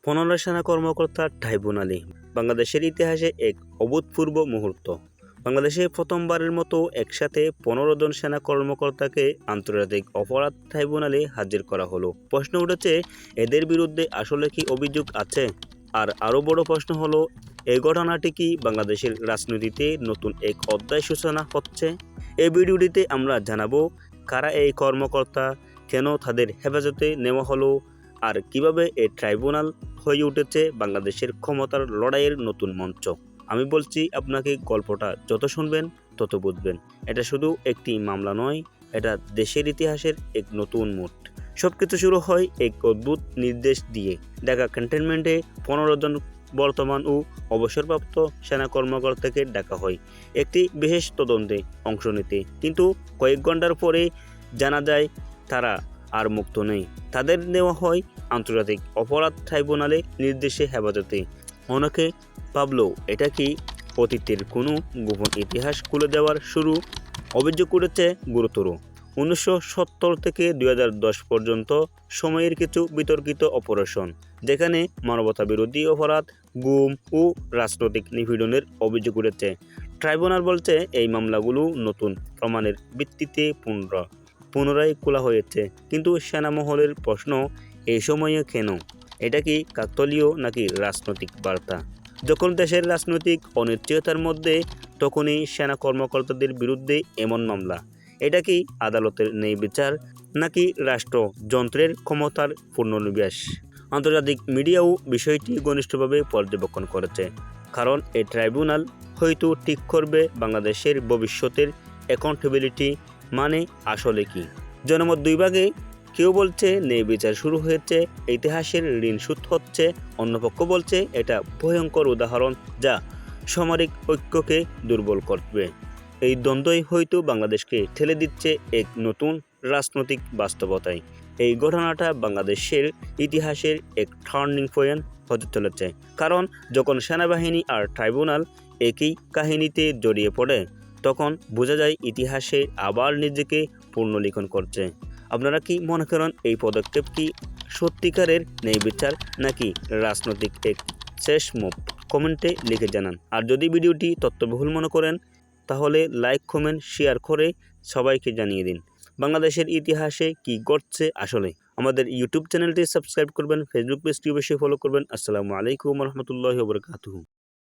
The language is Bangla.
15 সেনা কর্মকর্তা ট্রাইব্যুনালে বাংলাদেশের ইতিহাসে এক অভূতপূর্ব মুহূর্ত। বাংলাদেশে প্রথমবারের মতো একসাথে 15 জন সেনা কর্মকর্তাকে আন্তর্জাতিক অপরাধ ট্রাইব্যুনালে হাজির করা হলো। প্রশ্ন উঠেছে, এদের বিরুদ্ধে আসলে কি অভিযোগ আছে? আর আরও বড় প্রশ্ন হলো, এই ঘটনাটি কি বাংলাদেশের রাজনীতিতে নতুন এক অধ্যায় সূচনা হচ্ছে? এই ভিডিওটিতে আমরা জানাবো কারা এই কর্মকর্তা, কেন তাদের হেফাজতে নেওয়া হলো, আর কিভাবে এই ট্রাইব্যুনাল হয়ে উঠেছে বাংলাদেশের ক্ষমতার লড়াইয়ের নতুন মঞ্চ। আমি বলছি আপনাকে, গল্পটা যত শুনবেন তত বুঝবেন। এটা শুধু একটি মামলা নয়, এটা দেশের ইতিহাসের এক নতুন মোড়। সবকিছু শুরু হয় এক অদ্ভুত নির্দেশ দিয়ে। ঢাকা ক্যান্টনমেন্টে 15 জন বর্তমান ও অবসরপ্রাপ্ত সেনা কর্মকর্তাকে ডাকা হয় একটি বিশেষ তদন্তে অংশ নিতে। কিন্তু কয়েক ঘন্টার পরে জানা যায় তারা আর মুক্ত নেই। তাদের নেওয়া হয় আন্তর্জাতিক অপরাধ ট্রাইব্যুনালে নির্দেশে হেফাজতে। অনেকে ভাবলো এটা কি অতীতের কোনো গোপন ইতিহাস খুলে দেওয়ার শুরু? অভিযোগ করেছে গুরুতর 1970 থেকে 2010 পর্যন্ত সময়ের কিছু বিতর্কিত অপারেশন, যেখানে মানবতা বিরোধী অপরাধ, গুম ও রাজনৈতিক নিপীড়নের অভিযোগ উঠেছে। ট্রাইব্যুনাল বলছে এই মামলাগুলো নতুন প্রমাণের ভিত্তিতে পুনরায় খোলা হয়েছে। কিন্তু সেনামহলের প্রশ্ন, এই সময়ে কেন? এটা কি কাকতালীয় নাকি রাজনৈতিক বার্তা? যখন দেশের রাজনৈতিক অনিশ্চয়তার মধ্যে, তখনই সেনা কর্মকর্তাদের বিরুদ্ধে এমন মামলা। এটা কি আদালতের ন্যায় বিচার নাকি রাষ্ট্রযন্ত্রের ক্ষমতার পুনর্নিবেশ? আন্তর্জাতিক মিডিয়াও বিষয়টি ঘনিষ্ঠভাবে পর্যবেক্ষণ করেছে, কারণ এই ট্রাইব্যুনাল হয়তো ঠিক করবে বাংলাদেশের ভবিষ্যতের অ্যাকাউন্টেবিলিটি মানে আসলে কি। জনমত দুই ভাগে। কেউ বলছে ন্যায় বিচার শুরু হয়েছে, ইতিহাসের ঋণ শোধ হচ্ছে। অন্য পক্ষ বলছে এটা ভয়ঙ্কর উদাহরণ যা সামরিক ঐক্যকে দুর্বল করবে। এই দ্বন্দ্বই হয়তো বাংলাদেশকে ঠেলে দিচ্ছে এক নতুন রাজনৈতিক বাস্তবতায়। এই ঘটনাটা বাংলাদেশের ইতিহাসের এক টার্নিং পয়েন্ট হতে চলেছে, কারণ যখন সেনাবাহিনী আর ট্রাইব্যুনাল একই কাহিনীতে জড়িয়ে পড়ে, তখন বোঝা যায় ইতিহাসে আবার নিজেকে পুনর্লিখন করছে। আপনারা কি মনে করেন, এই পদক্ষেপ কি সত্যিকারের ন্যায় বিচার নাকি রাজনৈতিক এক শেষ মুভ? কমেন্টে লিখে জানান। আর যদি ভিডিওটি তথ্যবহুল মনে করেন, তাহলে লাইক, কমেন্ট, শেয়ার করে সবাইকে জানিয়ে দিন বাংলাদেশের ইতিহাসে কি ঘটছে আসলে। আমাদের ইউটিউব চ্যানেলটি সাবস্ক্রাইব করবেন, ফেসবুক পেজটি অবশ্যই ফলো করবেন। আসসালামু আলাইকুম রহমতুল্লাহি ওয়া বারাকাতুহু।